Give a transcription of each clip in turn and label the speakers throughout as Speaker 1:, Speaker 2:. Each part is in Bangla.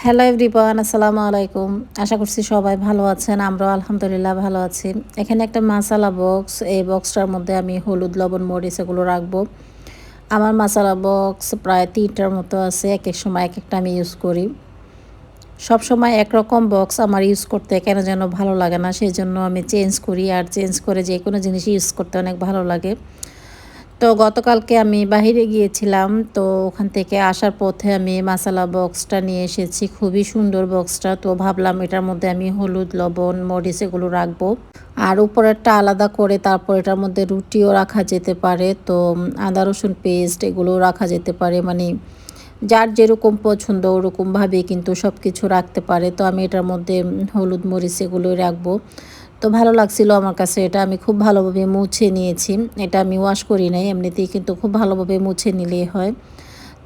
Speaker 1: হ্যালো এভরিওয়ান, আসসালামু আলাইকুম। আশা করছি সবাই ভালো আছেন। আমরাও আলহামদুলিল্লাহ ভালো আছি। এখানে একটা মাসালা বক্স, এই বক্সটার মধ্যে আমি হলুদ, লবণ, মরিচ এগুলো রাখবো। আমার মাসালা বক্স প্রায় ৩টার মতো আছে। একেক সময় একেকটা আমি ইউজ করি। সবসময় একরকম বক্স আমার ইউজ করতে কেন যেন ভালো লাগে না। সেজন্য আমি চেঞ্জ করি, আর চেঞ্জ করে যেকোনো জিনিস ইউজ করতে অনেক ভালো লাগে। তো গতকালকে আমি বাহিরে গিয়েছিলাম, তো ওখান থেকে আসার পথে আমি মাসালা বক্সটা নিয়ে এসেছি। খুবই সুন্দর বক্সটা। তো ভাবলাম এটার মধ্যে আমি হলুদ, লবণ, মরিচ এগুলো রাখবো। আর উপরেরটা আলাদা করে তারপর এটার মধ্যে রুটিও রাখা যেতে পারে। তো আদা রসুন পেস্ট এগুলো রাখা যেতে পারে, মানে যার যেরকম পছন্দ ওরকমভাবেই কিন্তু সব কিছু রাখতে পারে। তো আমি এটার মধ্যে হলুদ, মরিচ এগুলোই রাখবো। তো ভালো লাগছিল আমার কাছে এটা। আমি খুব ভালোভাবে মুছে নিয়েছি। এটা আমি ওয়াশ করি নাই, এমনিতেই কিন্তু খুব ভালোভাবে মুছে নিলেই হয়।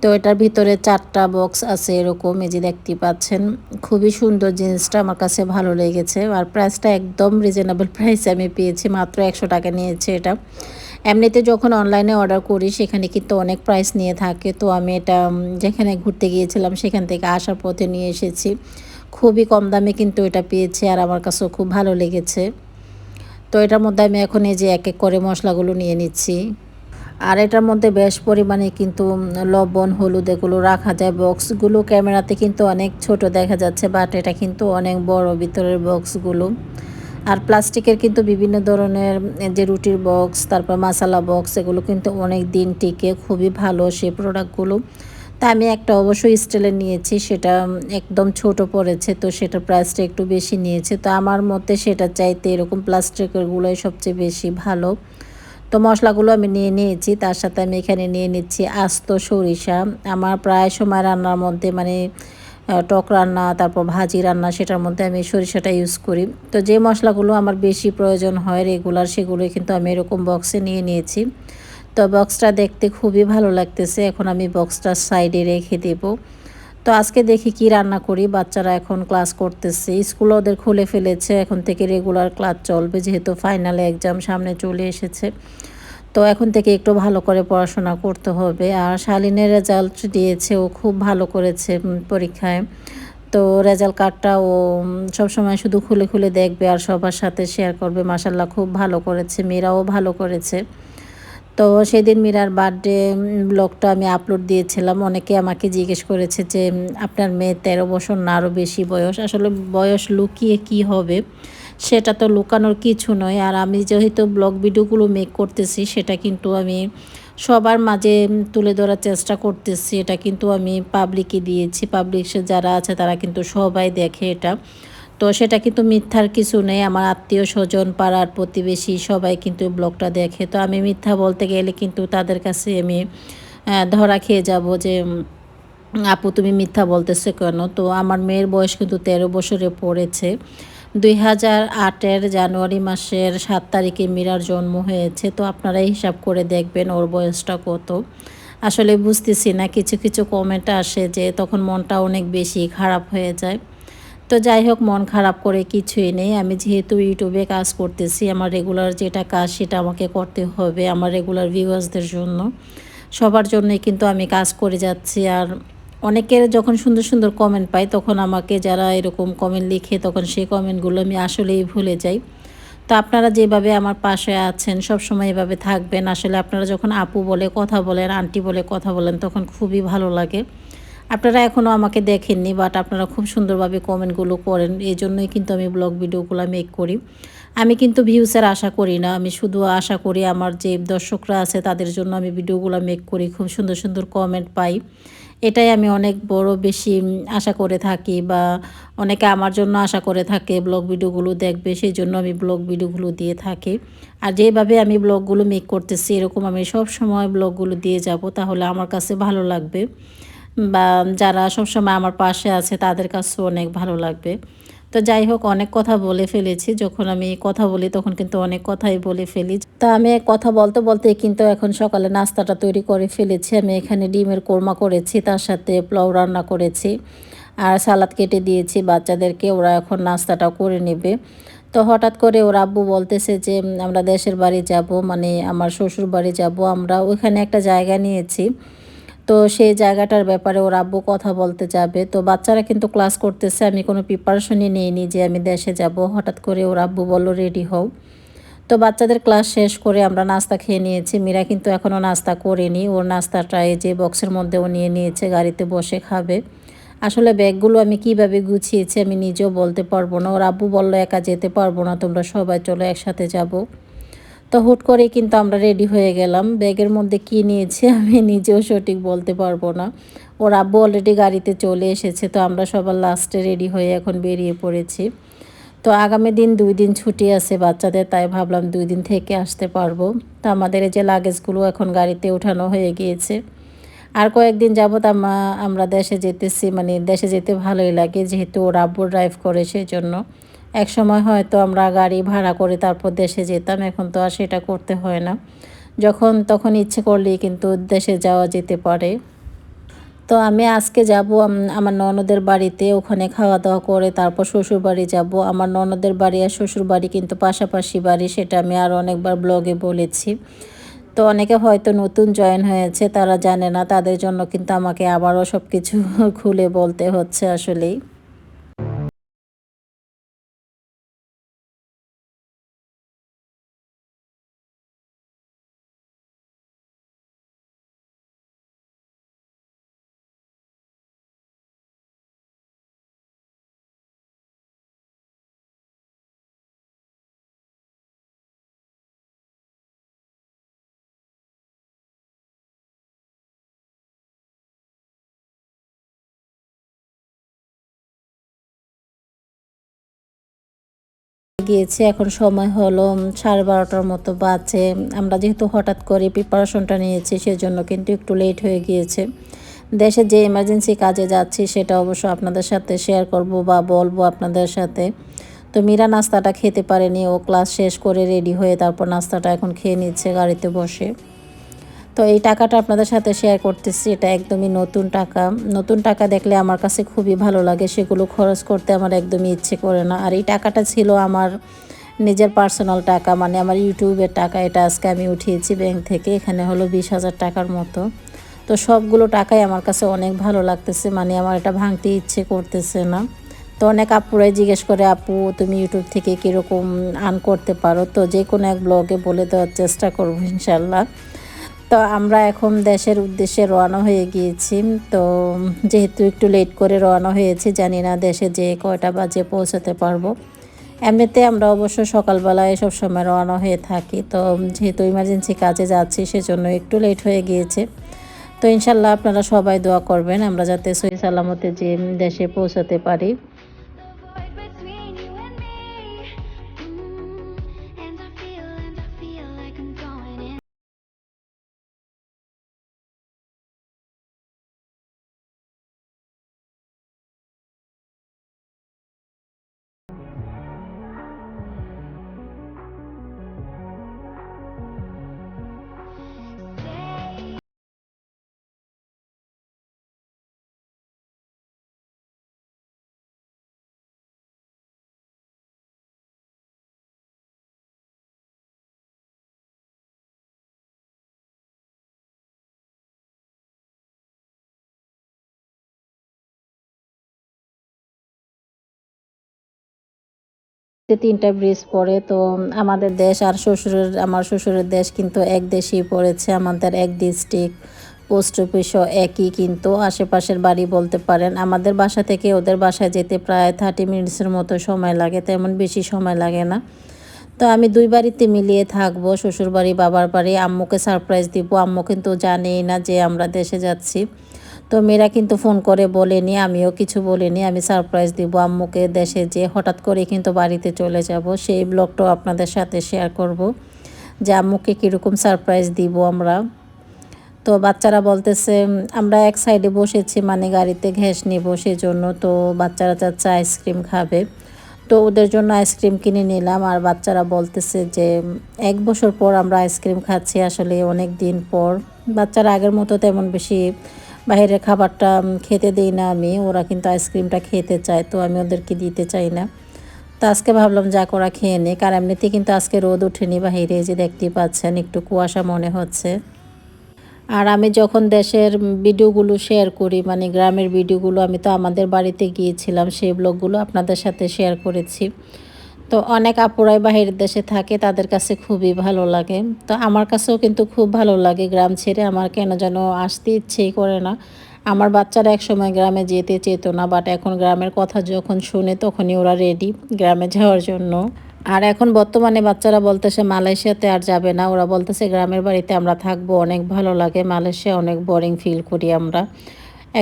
Speaker 1: তো এটার ভিতরে 4টা বক্স আছে এরকম, এই যে দেখতে পাচ্ছেন। খুবই সুন্দর জিনিসটা, আমার কাছে ভালো লেগেছে। আর প্রাইসটা একদম রিজনেবল প্রাইসে আমি পেয়েছি, মাত্র 100 টাকা নিয়েছে এটা। এমনিতে যখন অনলাইনে অর্ডার করি সেখানে কিন্তু অনেক প্রাইস নিয়ে থাকে। তো আমি এটা যেখানে ঘুরতে গিয়েছিলাম সেখান থেকে আসার পথে নিয়ে এসেছি। খুবই কম দামে কিন্তু এটা পেয়েছি, আর আমার কাছেও খুব ভালো লেগেছে। তো এটার মধ্যে আমি এখন এই যে এক এক করে মশলাগুলো নিয়ে নিচ্ছি। আর এটার মধ্যে বেশ পরিমাণে কিন্তু লবণ, হলুদ এগুলো রাখা যায়। বক্সগুলো ক্যামেরাতে কিন্তু অনেক ছোট দেখা যাচ্ছে, বাট এটা কিন্তু অনেক বড় ভিতরের বক্সগুলো। আর প্লাস্টিকের কিন্তু বিভিন্ন ধরনের যে রুটির বক্স, তারপর মাসালা বক্স এগুলো কিন্তু অনেক দিন টিকে, খুবই ভালো সেই প্রোডাক্টগুলো। তা আমি একটা অবশ্যই স্টিলের নিয়েছি, সেটা একদম ছোট পড়েছে, তো সেটার প্রাইসটা একটু বেশি নিয়েছে। তো আমার মতে সেটা চাইতে এরকম প্লাস্টিকেরগুলোই সবচেয়ে বেশি ভালো। তো মশলাগুলো আমি নিয়ে নিয়েছি, তার সাথে আমি এখানে নিয়ে নিচ্ছি আস্ত সরিষা। আমার প্রায় সময় রান্নার মধ্যে মানে টক রান্না, তারপর ভাজি রান্না, সেটার মধ্যে আমি সরিষাটা ইউজ করি। তো যে মশলাগুলো আমার বেশি প্রয়োজন হয় রেগুলার, সেগুলোই কিন্তু আমি এরকম বক্সে নিয়ে নিয়েছি। তো বক্সটা দেখতে খুবই ভালো লাগতেছে। এখন আমি বক্সটা সাইডে রেখে দেব। তো আজকে দেখি কি রান্না করি। বাচ্চারা এখন ক্লাস করতেছে, স্কুল ওদের খুলে ফেলেছে, এখন থেকে রেগুলার ক্লাস চলবে, যেহেতু ফাইনাল এক্সাম সামনে চলে এসেছে। তো এখন থেকে একটু ভালো করে পড়াশোনা করতে হবে। আর শালীনের রেজাল্ট দিয়েছে, ও খুব ভালো করেছে পরীক্ষায়। তো রেজাল্ট কার্ডটা ও সবসময় শুধু খুলে খুলে দেখবে আর সবার সাথে শেয়ার করবে। মাশাল্লাহ খুব ভালো করেছে, মেয়েরাও ভালো করেছে। তো সেদিন মীরার বার্থডে ব্লগটা আমি আপলোড দিয়েছিলাম। অনেকে আমাকে জিজ্ঞেস করেছে যে আপনার মেয়ে 13 বছর না আরও বেশি বয়স? আসলে বয়স লুকিয়ে কি হবে, সেটা তো লুকানোর কিছু নয়। আর আমি যেহেতু ব্লগ ভিডিওগুলো মেক করতেছি, সেটা কিন্তু আমি সবার মাঝে তুলে ধরার চেষ্টা করতেছি। এটা কিন্তু আমি পাবলিকে দিয়েছি, পাবলিশে যারা আছে তারা কিন্তু সবাই দেখে এটা। তো সেটা কিন্তু মিথ্যার কিছু নেই। আমার আত্মীয় স্বজন, পাড়ার প্রতিবেশী সবাই কিন্তু ব্লগটা দেখে। তো আমি মিথ্যা বলতে গেলে কিন্তু তাদের কাছে আমি ধরা খেয়ে যাব যে আপু তুমি মিথ্যা বলতেছো কেন। তো আমার মেয়ের বয়স কিন্তু 13 বছরে পড়েছে। 2008-এর জানুয়ারি মাসের 7 তারিখে মীরার জন্ম হয়েছে। তো আপনারাই হিসাব করে দেখবেন ওর বয়সটা কত। আসলে বুঝতেছি না, কিছু কিছু কমেন্ট আসে যে তখন মনটা অনেক বেশি খারাপ হয়ে যায়। তো যাই হোক, মন খারাপ করে কিছুই নেই। আমি যেহেতু ইউটিউবে কাজ করতেছি, আমার রেগুলার যেটা কাজ সেটা আমাকে করতে হবে আমার রেগুলার ভিউয়ার্সদের জন্য, সবার জন্যই কিন্তু আমি কাজ করে যাচ্ছি। আর অনেকের যখন সুন্দর সুন্দর কমেন্ট পাই, তখন আমাকে যারা এরকম কমেন্ট লিখে, তখন সেই কমেন্টগুলো আমি আসলেই ভুলে যাই। তো আপনারা যেভাবে আমার পাশে আছেন সবসময় এভাবে থাকবেন। আসলে আপনারা যখন আপু বলে কথা বলেন, আন্টি বলে কথা বলেন, তখন খুবই ভালো লাগে। আপনারা এখনও আমাকে দেখেননি, বাট আপনারা খুব সুন্দরভাবে কমেন্টগুলো করেন। এই জন্যই কিন্তু আমি ব্লগ ভিডিওগুলো মেক করি। আমি কিন্তু ভিউসের আশা করি না, আমি শুধু আশা করি আমার যে দর্শকরা আছে তাদের জন্য আমি ভিডিওগুলো মেক করি। খুব সুন্দর সুন্দর কমেন্ট পাই, এটাই আমি অনেক বড় বেশি আশা করে থাকি, বা অনেকে আমার জন্য আশা করে থাকে ব্লগ ভিডিওগুলো দেখবে, সেই জন্য আমি ব্লগ ভিডিওগুলো দিয়ে থাকি। আর যেভাবে আমি ব্লগগুলো মেক করতেছি এরকম আমি সব সময় ব্লগগুলো দিয়ে যাব, তাহলে আমার কাছে ভালো লাগবে, বা যারা সবসময় আমার পাশে আছে তাদের কাছেও অনেক ভালো লাগবে। তো যাই হোক, অনেক কথা বলে ফেলেছি। যখন আমি কথা বলি তখন কিন্তু অনেক কথাই বলে ফেলি। তা আমি কথা বলতে বলতে কিন্তু এখন সকালে নাস্তাটা তৈরি করে ফেলেছি। আমি এখানে ডিমের কোরমা করেছি, তার সাথে পোলাও রান্না করেছি, আর সালাদ কেটে দিয়েছি বাচ্চাদেরকে, ওরা এখন নাস্তাটা করে নেবে। তো হঠাৎ করে ওর আব্বু বলতেছে যে আমরা দেশের বাড়ি যাব, মানে আমার শ্বশুর বাড়ি যাব, আমরা ওইখানে একটা জায়গা নিয়েছি। তো সেই জায়গাটার ব্যাপারে ওর আব্বু কথা বলতে যাবে। তো বাচ্চারা কিন্তু ক্লাস করতেছে, আমি কোনো প্রিপারেশনই নিইনি যে আমি দেশে যাব। হঠাৎ করে ওর আব্বু বলল রেডি হও। তো বাচ্চাদের ক্লাস শেষ করে আমরা নাস্তা খেয়ে নিয়েছি। মীরা কিন্তু এখনও নাস্তা করেনি, ওর নাস্তাটা এই যে বক্সের মধ্যে ও নিয়ে নিয়েছে, গাড়িতে বসে খাবে। আসলে ব্যাগগুলো আমি কিভাবে গুছিয়েছি আমি নিজেও বলতে পারবো না। ওর আব্বু বলল একা যেতে পারবো না, তোমরা সবাই চলো একসাথে যাব। তো হুট করেই কিন্তু আমরা রেডি হয়ে গেলাম। ব্যাগের মধ্যে কী নিয়েছি আমি নিজেও সঠিক বলতে পারবো না। ওর আব্বু অলরেডি গাড়িতে চলে এসেছে, তো আমরা সবার লাস্টে রেডি হয়ে এখন বেরিয়ে পড়েছি। তো আগামী দিন 2 দিন ছুটি আছে বাচ্চাদের, তাই ভাবলাম 2 দিন থেকে আসতে পারবো। তো আমাদের এই যে লাগেজগুলো এখন গাড়িতে উঠানো হয়ে গিয়েছে। আর কয়েকদিন যাবৎ আমরা দেশে যেতেছি, মানে দেশে যেতে ভালোই লাগে যেহেতু ওর আব্বু ড্রাইভ করে, সেজন্য। একসময় হয়তো আমরা গাড়ি ভাড়া করে তারপর দেশে যেতাম, এখন তো আর সেটা করতে হয় না। যখন তখন ইচ্ছে করলেই কিন্তু দেশে যাওয়া যেতে পারে। তো আমি আজকে যাব আমার ননদের বাড়িতে, ওখানে খাওয়া দাওয়া করে তারপর শ্বশুরবাড়ি যাব। আমার ননদের বাড়ি আর শ্বশুরবাড়ি কিন্তু পাশাপাশি বাড়ি, সেটা আমি আর অনেকবার ব্লগে বলেছি। তো অনেকে হয়তো নতুন জয়েন হয়েছে, তারা জানে না, তাদের জন্য কিন্তু আমাকে আবারও সব কিছু খুলে বলতে হচ্ছে আসলেই। গিয়েছি, এখন সময় হলো 12:30টার মতো বাজে। আমরা যেহেতু হঠাৎ করে প্রিপারেশনটা নিয়েছি সেজন্য কিন্তু একটু লেট হয়ে গিয়েছে। দেশে যে এমার্জেন্সি কাজে যাচ্ছি সেটা অবশ্য আপনাদের সাথে শেয়ার করব বা বলবো আপনাদের সাথে। তো মীরা নাস্তাটা খেতে পারেনি, ও ক্লাস শেষ করে রেডি হয়ে তারপর নাস্তাটা এখন খেয়ে নিচ্ছে গাড়িতে বসে। তো এই টাকাটা আপনাদের সাথে শেয়ার করতেছি, এটা একদমই নতুন টাকা। নতুন টাকা দেখলে আমার কাছে খুবই ভালো লাগে, সেগুলো খরচ করতে আমার একদমই ইচ্ছে করে না। আর এই টাকাটা ছিল আমার নিজের পার্সোনাল টাকা, মানে আমার ইউটিউবের টাকা। এটা আজকে আমি উঠিয়েছি ব্যাংক থেকে, এখানে হলো 20,000 টাকার মতো। তো সবগুলো টাকাই আমার কাছে অনেক ভালো লাগতেছে, মানে আমার এটা ভাঙতে ইচ্ছে করতেছে না। তো অনেক আপুরাই জিজ্ঞেস করে, আপু তুমি ইউটিউব থেকে কীরকম আর্ন করতে পারো? তো যে কোনো এক ব্লগে বলে দেওয়ার চেষ্টা করবো ইনশাল্লাহ। তো আমরা এখন দেশের উদ্দেশ্যে রওনা হয়ে গিয়েছি। তো যেহেতু একটু লেট করে রওনা হয়েছি, জানি না দেশে যে কয়টা বাজে পৌঁছাতে পারবো। এমনিতে আমরা অবশ্য সকালবেলায় সবসময় রওনা হয়ে থাকি। তো যেহেতু ইমার্জেন্সি কাজে যাচ্ছি সেজন্য একটু লেট হয়ে গিয়েছে। তো ইনশাল্লাহ আপনারা সবাই দোয়া করবেন আমরা যাতে সহি সালামতে যে দেশে পৌঁছাতে পারি। তিনটা ব্রিজ পড়ে, তো আমাদের দেশ আর আমার শ্বশুরের দেশ কিন্তু এক দেশেই পড়েছে, আমাদের এক ডিস্ট্রিক্ট। পোস্ট অফিসও একই, কিন্তু আশেপাশের বাড়ি বলতে পারেন। আমাদের বাসা থেকে ওদের বাসায় যেতে প্রায় 30 মিনিটসের মতো সময় লাগে, তেমন বেশি সময় লাগে না। তো আমি দুই বাড়িতে মিলিয়ে থাকবো, শ্বশুরবাড়ি বাবার বাড়ি। আম্মুকে সারপ্রাইজ দিব, আম্মু কিন্তু জানেই না যে আমরা দেশে যাচ্ছি। তো মেয়েরা কিন্তু ফোন করে বলেনি, আমিও কিছু বলিনি। আমি সারপ্রাইজ দিব আম্মুকে দেশে যেয়ে হঠাৎ করে কিন্তু বাড়িতে চলে যাব। সেই ব্লগটাও আপনাদের সাথে শেয়ার করব যে আম্মুকে কীরকম সারপ্রাইজ দিব আমরা। তো বাচ্চারা বলতেছে আমরা এক সাইডে বসেছি মানে গাড়িতে ঘ্যাস নিব সেজন্য, তো বাচ্চারা চাচ্ছে আইসক্রিম খাবে। তো ওদের জন্য আইসক্রিম কিনে নিলাম আর বাচ্চারা বলতেছে যে 1 বছর পর আমরা আইসক্রিম খাচ্ছি, আসলে অনেক দিন পর। বাচ্চারা আগের মতো তেমন বেশি বাইরের খাবারটা খেতে দিই না আমি, ওরা কিন্তু আইসক্রিমটা খেতে চায়, তো আমি ওদেরকে দিতে চাই না। তো আজকে ভাবলাম যা করা খেয়ে নিই, কারণ এমনিতে কিন্তু আজকে রোদ ওঠেনি বাহিরে, যে দেখতেই পাচ্ছেন একটু কুয়াশা মনে হচ্ছে। আর আমি যখন দেশের ভিডিওগুলো শেয়ার করি মানে গ্রামের ভিডিওগুলো, আমি তো আমাদের বাড়িতে গিয়েছিলাম, সেই ব্লগগুলো আপনাদের সাথে শেয়ার করেছি। তো অনেক আপুরাই বাহিরের দেশে থাকে, তাদের কাছে খুবই ভালো লাগে। তো আমার কাছেও কিন্তু খুব ভালো লাগে গ্রাম ছেড়ে, আমার কেন যেন আসতে ইচ্ছেই করে না। আমার বাচ্চারা একসময় গ্রামে যেতে চেত না, বাট এখন গ্রামের কথা যখন শুনে তখনই ওরা রেডি গ্রামে যাওয়ার জন্য। আর এখন বর্তমানে বাচ্চারা বলতেছে মালয়েশিয়াতে আর যাবে না, ওরা বলতেছে গ্রামের বাড়িতে আমরা থাকবো, অনেক ভালো লাগে, মালয়েশিয়া অনেক বোরিং ফিল করি আমরা।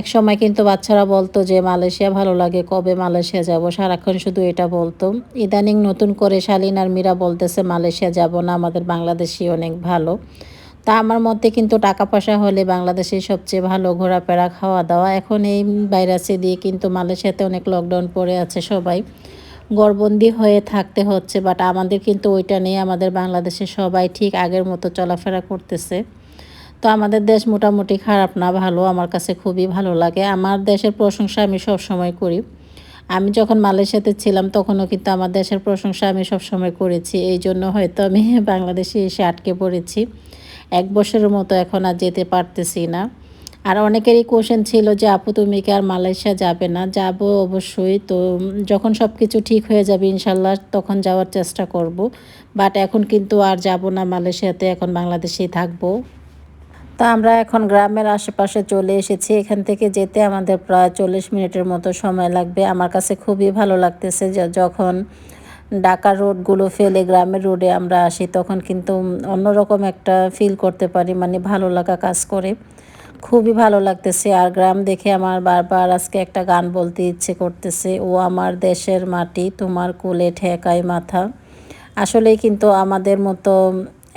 Speaker 1: এক সময় কিন্তু বাচ্চারা বলতো যে মালয়েশিয়া ভালো লাগে, কবে মালয়েশিয়া যাব, সারাক্ষণ শুধু এটা বলতো। ইদানিং নতুন করে শালিন আর মীরা বলতেছে মালয়েশিয়া যাব না, আমাদের বাংলাদেশই অনেক ভালো। তা আমার মতে কিন্তু টাকা পয়সা হলে বাংলাদেশেই সবচেয়ে ভালো, ঘোরাফেরা খাওয়া দাওয়া। এখন এই ভাইরাসে দিয়ে কিন্তু মালয়েশিয়াতে অনেক লকডাউন পড়ে আছে, সবাই ঘরবন্দি হয়ে থাকতে হচ্ছে, বাট আমাদের কিন্তু ওইটা নেই, আমাদের বাংলাদেশে সবাই ঠিক আগের মতো চলাফেরা করতেছে। তো আমাদের দেশ মোটামুটি খারাপ না, ভালো, আমার কাছে খুবই ভালো লাগে। আমার দেশের প্রশংসা আমি সব সময় করি। আমি যখন মালয়েশিয়াতে ছিলাম তখনও কিন্তু আমার দেশের প্রশংসা আমি সবসময় করেছি, এই জন্য হয়তো আমি বাংলাদেশে এসে আটকে পড়েছি। 1 বছরের মতো এখন আর যেতে পারতেছি না। আর অনেকেরই কোশ্চেন ছিল যে আপু তুমি কি আর মালয়েশিয়া যাবে না? যাব অবশ্যই। তো যখন সব কিছু ঠিক হয়ে যাবে ইনশাল্লাহ তখন যাওয়ার চেষ্টা করব। বাট এখন কিন্তু আর যাব না মালয়েশিয়াতে, এখন বাংলাদেশেই থাকবো। তা আমরা এখন গ্রামের আশেপাশে চলে এসেছি, এখান থেকে যেতে আমাদের প্রায় 40 মিনিটের মতো সময় লাগবে। আমার কাছে খুবই ভালো লাগতেছে যে যখন ঢাকার রোডগুলো ফেলে গ্রামের রোডে আমরা আসি তখন কিন্তু অন্যরকম একটা ফিল করতে পারি, মানে ভালো লাগা কাজ করে। খুবই ভালো লাগতেছে। আর গ্রাম দেখে আমার বারবার আজকে একটা গান বলতে ইচ্ছে করতেছে, ও আমার দেশের মাটি তোমার কোলে ঠেকায় মাথা। আসলেই কিন্তু আমাদের মতো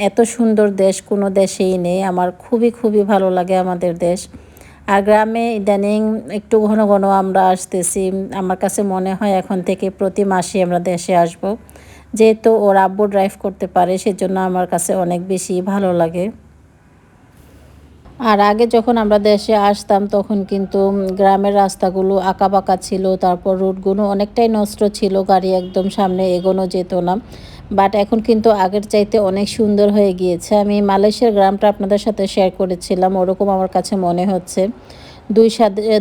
Speaker 1: এত সুন্দর দেশ কোনো দেশেই নেই। আমার খুবই খুবই ভালো লাগে আমাদের দেশ। আর গ্রামে ইদানিং একটু ঘন ঘন আমরা আসতেছি। আমার কাছে মনে হয় এখন থেকে প্রতি মাসে আমরা দেশে আসব, যেহেতু ওর আব্বু ড্রাইভ করতে পারে সেজন্য আমার কাছে অনেক বেশি ভালো লাগে। আর আগে যখন আমরা দেশে আসতাম তখন কিন্তু গ্রামের রাস্তাগুলো আঁকাবাঁকা ছিল, তারপর রোডগুলো অনেকটাই নষ্ট ছিল, গাড়ি একদম সামনে এগোনো যেত না। বাট এখন কিন্তু আগের চাইতে অনেক সুন্দর হয়ে গিয়েছে। আমি মালয়েশিয়ার গ্রামটা আপনাদের সাথে শেয়ার করেছিলাম, ওরকম আমার কাছে মনে হচ্ছে।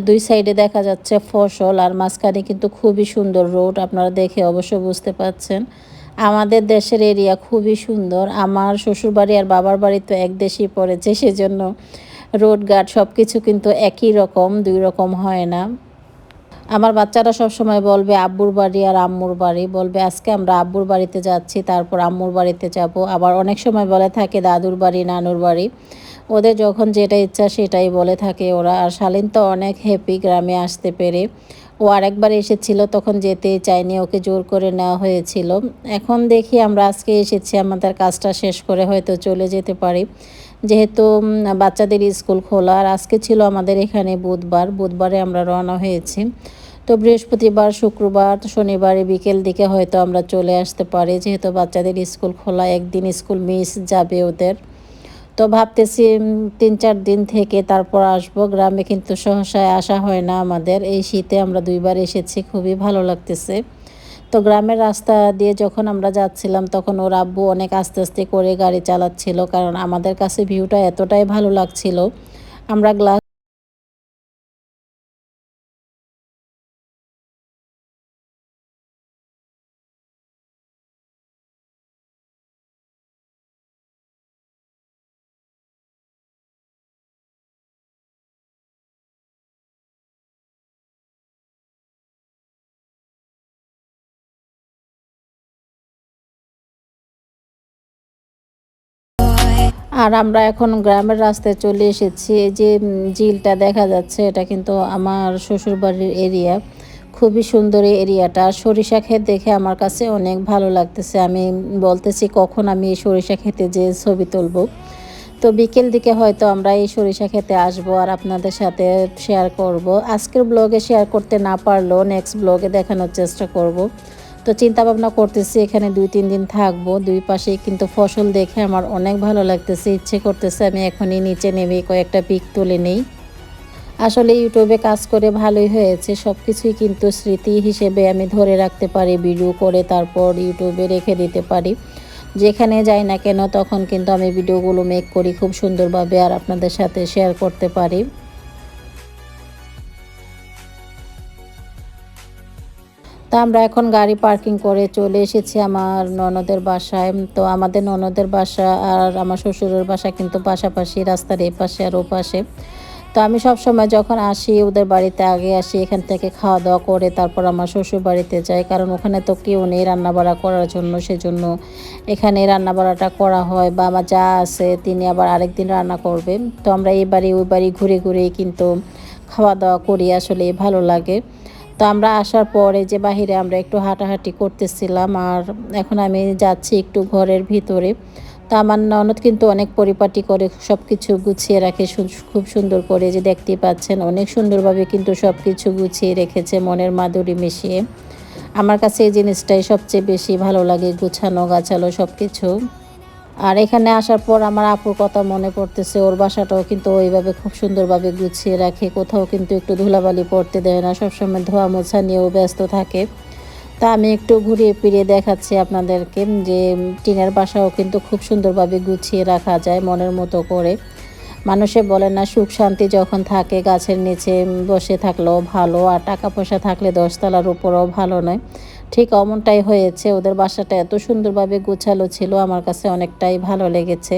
Speaker 1: দুই সাইডে দেখা যাচ্ছে ফসল, আর মাঝখানে কিন্তু খুবই সুন্দর রোড, আপনারা দেখে অবশ্য বুঝতে পারছেন। আমাদের দেশের এরিয়া খুবই সুন্দর। আমার শ্বশুরবাড়ি আর বাবার বাড়ি তো এক দেশেই পড়েছে, সেজন্য রোড ঘাট সব কিছু কিন্তু একই রকম, দুই রকম হয় না। আমার বাচ্চারা সব সময় বলবে আব্বুর বাড়ি আর আম্মুর বাড়ি, বলবে আজকে আমরা আব্বুর বাড়িতে যাচ্ছি তারপর আম্মুর বাড়িতে যাব। আবার অনেক সময় বলে থাকে দাদুর বাড়ি, নানুর বাড়ি। ওদের যখন যেটা ইচ্ছা সেটাই বলে থাকে ওরা। আর শালীন তো অনেক হ্যাপি গ্রামে আসতে পেরে। ও আরেকবার এসেছিল, তখন যেতেই চায়নি, ওকে জোর করে নেওয়া হয়েছিল। এখন দেখি আমরা আজকে এসেছি, আমাদের কাজটা শেষ করে হয়তো চলে যেতে পারি, যেহেতু বাচ্চাদের স্কুল খোলা। আর আজকে ছিল আমাদের এখানে বুধবার, বুধবারে আমরা রওনা হয়েছি। তো বৃহস্পতিবার, শুক্রবার, শনিবারে বিকেল দিকে হয়তো আমরা চলে আসতে পারি, যেহেতু বাচ্চাদের স্কুল খোলা, একদিন স্কুল মিস যাবে ওদের। তো ভাবতেছি 3-4 দিন থেকে তারপর আসবো। গ্রামে কিন্তু সহসায় আসা হয় না আমাদের, এই শীতে আমরা 2বার এসেছি, খুবই ভালো লাগতেছে। তো গ্রামের রাস্তা দিয়ে যখন আমরা যাচ্ছিলাম তখন ওর আব্বু অনেক আস্তে আস্তে করে গাড়ি চালাচ্ছিল, কারণ আমাদের কাছে ভিউটা এতটাই ভালো লাগছিল। আমরা গ্লাস আর আমরা এখন গ্রামের রাস্তায় চলে এসেছি। এই যে ঝিলটা দেখা যাচ্ছে এটা কিন্তু আমার শ্বশুরবাড়ির এরিয়া। খুবই সুন্দর এই এরিয়াটা। সরিষা ক্ষেত দেখে আমার কাছে অনেক ভালো লাগতেছে। আমি বলতেছি কখন আমি এই সরিষা ক্ষেতে যেয়ে ছবি তুলবো। তো বিকেল দিকে হয়তো আমরা এই সরিষা ক্ষেতে আসবো আর আপনাদের সাথে শেয়ার করব। আজকের ব্লগে শেয়ার করতে না পারলেও নেক্সট ব্লগে দেখানোর চেষ্টা করব। তো চিন্তা ভাবনা করতেছি এখানে 2-3 দিন থাকবো। দুই পাশেই কিন্তু ফসল দেখে আমার অনেক ভালো লাগতেছে। ইচ্ছে করতেছে আমি এখনই নিচে নেমে কয়েকটা পিক তুলে নেই। আসলে ইউটিউবে কাজ করে ভালোই হয়েছে। সব কিছুই কিন্তু স্মৃতি হিসেবে আমি ধরে রাখতে পারি, ভিডিও করে তারপর ইউটিউবে রেখে দিতে পারি। যেখানে যাই না কেন তখন কিন্তু আমি ভিডিওগুলো মেক করি খুব সুন্দরভাবে আর আপনাদের সাথে শেয়ার করতে পারি। তো আমরা এখন গাড়ি পার্কিং করে চলে এসেছি আমার ননদের বাসায়। তো আমাদের ননদের বাসা আর আমার শ্বশুরের বাসা কিন্তু পাশাপাশি, রাস্তার এপাশে আর ওপাশে। তো আমি সবসময় যখন আসি ওদের বাড়িতে আগে আসি, এখান থেকে খাওয়া দাওয়া করে তারপর আমার শ্বশুর বাড়িতে যাই, কারণ ওখানে তো কেউ নেই রান্নাবাড়া করার জন্য, সেজন্য এখানে রান্নাবাড়াটা করা হয়। বা আমার যা আছে তিনি আবার আরেকদিন রান্না করবে। তো আমরা এই বাড়ি ওই বাড়ি ঘুরে ঘুরেই কিন্তু খাওয়া দাওয়া করি, আসলে ভালো লাগে। তো আমরা আসার পরে যে বাহিরে আমরা একটু হাঁটাহাঁটি করতেছিলাম আর এখন আমি যাচ্ছি একটু ঘরের ভিতরে। তো আমার ননদ কিন্তু অনেক পরিপাটি করে সব কিছু গুছিয়ে রাখে খুব সুন্দর করে, যে দেখতেই পাচ্ছেন অনেক সুন্দরভাবে কিন্তু সব কিছু গুছিয়ে রেখেছে মনের মাধুরী মিশিয়ে। আমার কাছে এই জিনিসটাই সবচেয়ে বেশি ভালো লাগে, গুছানো গাছালো সব কিছু। আর এখানে আসার পর আমার আপুর কথা মনে পড়তেছে। ওর বাসাটাও কিন্তু ওইভাবে খুব সুন্দরভাবে গুছিয়ে রাখে, কোথাও কিন্তু একটু ধুলাবালি পড়তে দেয় না, সবসময় ধোয়া মোছা নিয়েও ব্যস্ত থাকে। তা আমি একটু ঘুরিয়ে ফিরিয়ে দেখাচ্ছি আপনাদেরকে যে টিনের বাসাও কিন্তু খুব সুন্দরভাবে গুছিয়ে রাখা যায় মনের মতো করে। মানুষে বলে না, সুখ শান্তি যখন থাকে গাছের নিচে বসে থাকলেও ভালো, আর টাকা পয়সা থাকলে 10 তলার উপরেও ভালো নয়। ঠিক অমনটাই হয়েছে। ওদের বাসাটা এত সুন্দরভাবে গোছালো ছিল, আমার কাছে অনেকটাই ভালো লেগেছে।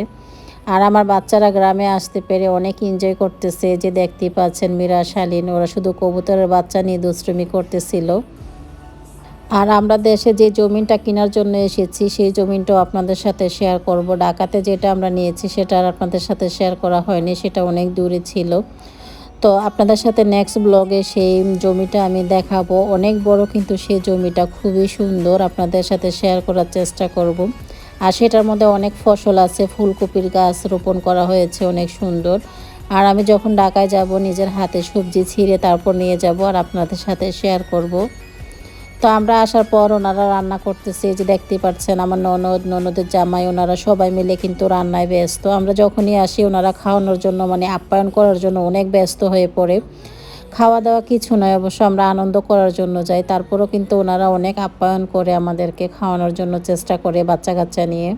Speaker 1: আর আমার বাচ্চারা গ্রামে আসতে পেরে অনেক এনজয় করতেছে, যে দেখতেই পাচ্ছেন মীরা, শালীন, ওরা শুধু কবুতরের বাচ্চা নিয়ে দুষ্টুমি করতেছিল। আর আমরা দেশে যে জমিটা কেনার জন্য এসেছি সেই জমিটাও আপনাদের সাথে শেয়ার করব। ঢাকাতে যেটা আমরা নিয়েছি সেটা আর আপনাদের সাথে শেয়ার করা হয়নি, সেটা অনেক দূরে ছিল। তো আপনাদের সাথে নেক্সট ব্লগে সেই জমিটা আমি দেখাবো। অনেক বড় কিন্তু সেই জমিটা, খুবই সুন্দর, আপনাদের সাথে শেয়ার করার চেষ্টা করব। আর সেটার মধ্যে অনেক ফসল আছে, ফুলকপির গাছ রোপণ করা হয়েছে অনেক সুন্দর। আর আমি যখন ঢাকায় যাব নিজের হাতে সবজি ছিঁড়ে তারপর নিয়ে যাব আর আপনাদের সাথে শেয়ার করব। তো আমরা আসার পর ওনারা রান্না করতেছে, যে দেখতেই পাচ্ছেন আমার ননদ, ননদের জামাই, ওনারা সবাই মিলে কিন্তু রান্নায় ব্যস্ত। আমরা যখনই আসি ওনারা খাওয়ানোর জন্য মানে আপ্যায়ন করার জন্য অনেক ব্যস্ত হয়ে পড়ে। খাওয়া দাওয়া কিছু নয়, অবশ্য আমরা আনন্দ করার জন্য যাই, তারপরেও কিন্তু ওনারা অনেক আপ্যায়ন করে আমাদেরকে খাওয়ানোর জন্য চেষ্টা করে বাচ্চা কাচ্চা নিয়ে।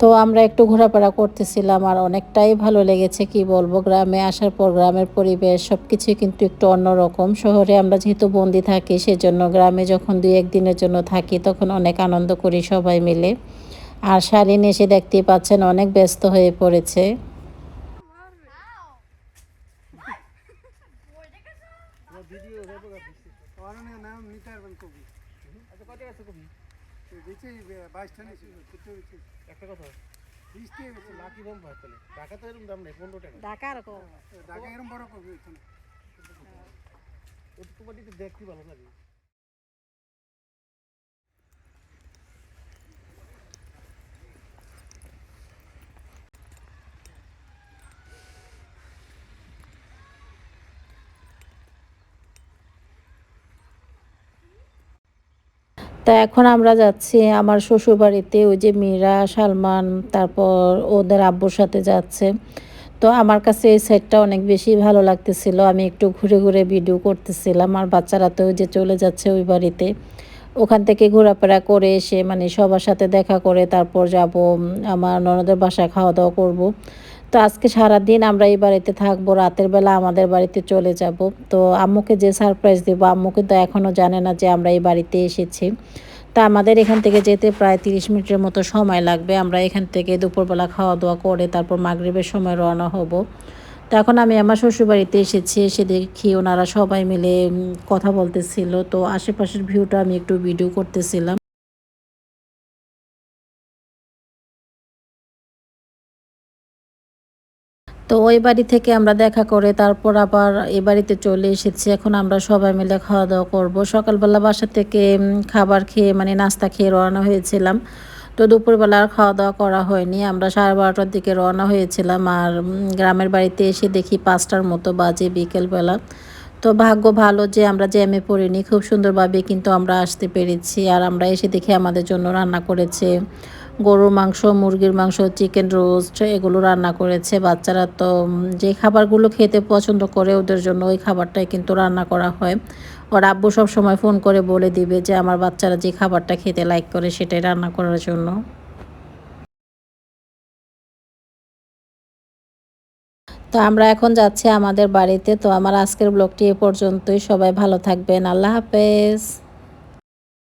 Speaker 1: তো আমরা একটু ঘোরাফেরা করতেছিলাম আর অনেকটাই ভালো লেগেছে, কি বলবো। গ্রামে আসার পর গ্রামের পরিবেশ সব কিছুই কিন্তু একটু অন্যরকম। শহরে আমরা যেহেতু বন্দি থাকি সেজন্য গ্রামে যখন 2-1 দিনের জন্য থাকি তখন অনেক আনন্দ করি সবাই মিলে। আর শালীন এসে দেখতেই পাচ্ছেন অনেক ব্যস্ত হয়ে পড়েছে।
Speaker 2: একটা কথা, 20 টাকা বেচে লাকি বম ভাত তাহলে ঢাকাতে এরকম দাম নেই, 15 টাকা
Speaker 3: ঢাকা এরকম
Speaker 2: ঢাকা এরকম বড় কবি হইতো না। ওটা তোমার দিতে দেখতে ভালো লাগে।
Speaker 1: তা এখন আমরা যাচ্ছি আমার শ্বশুরবাড়িতে। ওই যে মীরা, সালমান, তারপর ওদের আব্বুর সাথে যাচ্ছে। তো আমার কাছে এই সাইডটা অনেক বেশি ভালো লাগতেছিল, আমি একটু ঘুরে ঘুরে ভিডিও করতেছিলাম। আর বাচ্চারা তো ওই যে চলে যাচ্ছে ওই বাড়িতে, ওখান থেকে ঘোরাফেরা করে এসে মানে সবার সাথে দেখা করে তারপর যাব আমার ননদের বাসায়, খাওয়া দাওয়া করব। তো আজকে সারাদিন আমরা এই বাড়িতে থাকবো, রাতের বেলা আমাদের বাড়িতে চলে যাব। তো আম্মুকে যে সারপ্রাইজ দেবো, আম্মু কিন্তু এখনও জানে না যে আমরা এই বাড়িতে এসেছি। তা আমাদের এখান থেকে যেতে প্রায় 30 মিনিটের মতো সময় লাগবে। আমরা এখান থেকে দুপুরবেলা খাওয়া দাওয়া করে তারপর মাগরিবের সময় রওনা হব। তো এখন আমি আমার শ্বশুরবাড়িতে এসেছি, এসে দেখি ওনারা সবাই মিলে কথা বলতেছিল। তো আশেপাশের ভিউটা আমি একটু ভিডিও করতেছিলাম। তো ওই বাড়ি থেকে আমরা দেখা করে তারপর আবার এই বাড়িতে চলে এসেছি। এখন আমরা সবাই মিলে খাওয়া দাওয়া করব। সকালবেলা বাসা থেকে খাবার খেয়ে মানে নাস্তা খেয়ে রওনা হয়েছিলাম। তো দুপুরবেলা আর খাওয়া দাওয়া করা হয়নি। আমরা 12:30টার দিকে রওনা হয়েছিলাম। আর গ্রামের বাড়িতে এসে দেখি 5টার মতো বাজে বিকেলবেলা। তো ভাগ্য ভালো যে আমরা জ্যামে পড়িনি, খুব সুন্দরভাবে কিন্তু আমরা আসতে পেরেছি। আর আমরা এসে দেখি আমাদের জন্য রান্না করেছে গরুর মাংস, মুরগির মাংস, চিকেন রোস্ট এগুলো রান্না করেছে। বাচ্চারা তো যে খাবারগুলো খেতে পছন্দ করে ওদের জন্য ওই খাবারটাই কিন্তু রান্না করা হয়। ওর আব্বু সবসময় ফোন করে বলে দিবে যে আমার বাচ্চারা যে খাবারটা খেতে লাইক করে সেটাই রান্না করার জন্য। তো আমরা এখন যাচ্ছি আমাদের বাড়িতে। তো আমার আজকের ব্লগটি এ পর্যন্তই। সবাই ভালো থাকবেন। আল্লাহ হাফেজ।